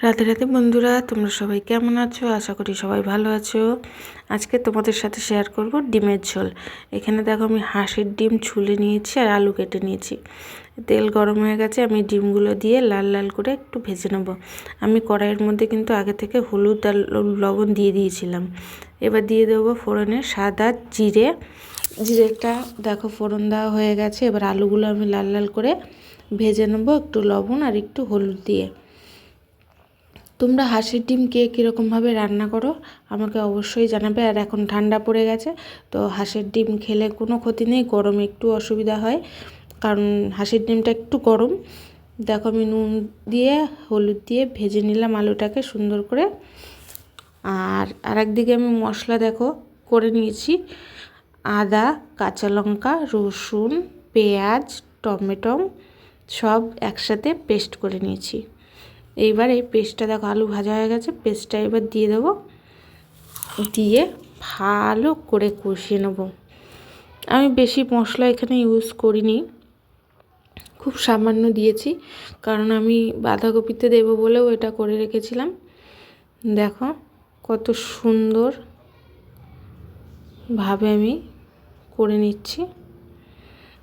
রাধে রাধে বন্ধুরা, তোমরা সবাই কেমন আছো? আশা করি সবাই ভালো আছো। আজকে তোমাদের সাথে শেয়ার করব ডিমের ঝোল। এখানে দেখো আমি হাঁসের ডিম ছুলে নিয়েছি আর আলু কেটে নিয়েছি। তেল গরম হয়ে গেছে, আমি ডিমগুলো দিয়ে লাল লাল করে একটু ভেজে নেব। আমি কড়াইয়ের মধ্যে কিন্তু আগে থেকে হলুদ আর লবণ দিয়ে দিয়েছিলাম। এবার দিয়ে দেবো ফোড়নে সাদা জিরে। জিরেটা দেখো ফোড়ন দেওয়া হয়ে গেছে। এবার আলুগুলো আমি লাল লাল করে ভেজে নেবো একটু লবণ আর একটু হলুদ দিয়ে। তোমরা হাঁসের ডিম কে কীরকমভাবে রান্না করো আমাকে অবশ্যই জানাবে। আর এখন ঠান্ডা পড়ে গেছে, তো হাঁসের ডিম খেলে কোনো ক্ষতি নেই, গরমে একটু অসুবিধা হয় কারণ হাঁসের ডিমটা একটু গরম। দেখো আমি নুন দিয়ে হলুদ দিয়ে ভেজে নিলাম আলুটাকে সুন্দর করে। আর আরেকদিকে আমি মশলা দেখো করে নিয়েছি। আদা, কাঁচা লঙ্কা, রসুন, পেঁয়াজ, টমেটো সব একসাথে পেস্ট করে নিয়েছি। এইবার এই পেস্টটা দেখো আলু ভাজা হয়ে গেছে, পেস্টটা এবার দিয়ে দেবো, দিয়ে ভালো করে কষিয়ে নেব। আমি বেশি মশলা এখানে ইউজ করিনি, খুব সামান্য দিয়েছি কারণ আমি বাঁধাকপিতে দেবো বলেও এটা করে রেখেছিলাম। দেখো কত সুন্দর ভাবে আমি করে নিচ্ছি।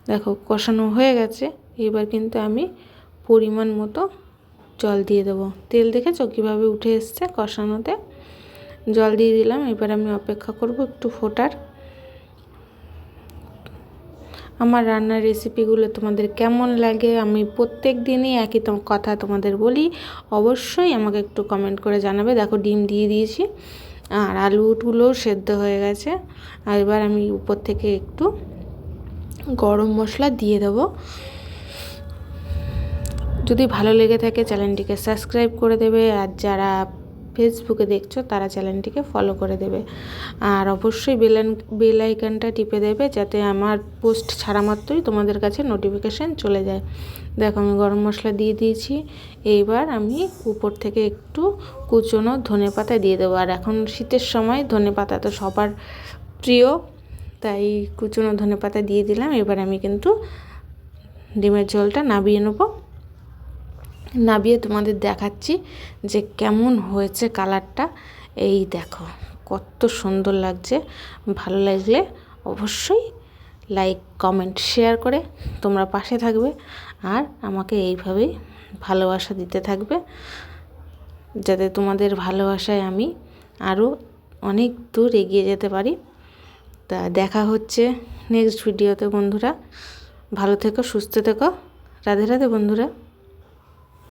দেখো কষানো হয়ে গেছে, এবার কিন্তু আমি পরিমাণ মতো জল দিয়ে দেবো। তেল দেখেছো কীভাবে উঠে এসছে কষানোতে, জল দিয়ে দিলাম। এবার আমি অপেক্ষা করব একটু ফোটার। আমার রান্নার রেসিপিগুলো তোমাদের কেমন লাগে? আমি প্রত্যেক দিনই একই কথা তোমাদের বলি, অবশ্যই আমাকে একটু কমেন্ট করে জানাবে। দেখো ডিম দিয়ে দিয়েছি আর আলুগুলোও সেদ্ধ হয়ে গেছে। আর এবার আমি উপর থেকে একটু গরম মশলা দিয়ে দেবো। যদি ভালো লেগে থাকে চ্যানেলটিকে সাবস্ক্রাইব করে দেবে, আর যারা ফেসবুকে দেখছো তারা চ্যানেলটিকে ফলো করে দেবে। আর অবশ্যই বেল আইকনটা টিপে দেবে যাতে আমার পোস্ট ছাড়া মাত্রই তোমাদের কাছে নোটিফিকেশান চলে যায়। দেখো আমি গরম মশলা দিয়ে দিয়েছি। এইবার আমি উপর থেকে একটু কুচনো ধনেপাতা দিয়ে দেবো। আর এখন শীতের সময় ধনেপাতা তো সবার প্রিয়, তাই কুচনো ধনেপাতা দিয়ে দিলাম। এবার আমি কিন্তু ডিমের ঝোলটা নামিয়ে নেবো। নামিয়ে তোমাদের দেখাচ্ছি যে কেমন হয়েছে কালারটা। এই দেখো কত সুন্দর লাগছে। ভালো লাগলে অবশ্যই লাইক, কমেন্ট, শেয়ার করে তোমরা পাশে থাকবে আর আমাকে এইভাবেই ভালোবাসা দিতে থাকবে, যাতে তোমাদের ভালোবাসায় আমি আরও অনেক দূর এগিয়ে যেতে পারি। তা দেখা হচ্ছে নেক্সট ভিডিওতে বন্ধুরা। ভালো থেকো, সুস্থ থেকো। রাধে রাধে বন্ধুরা।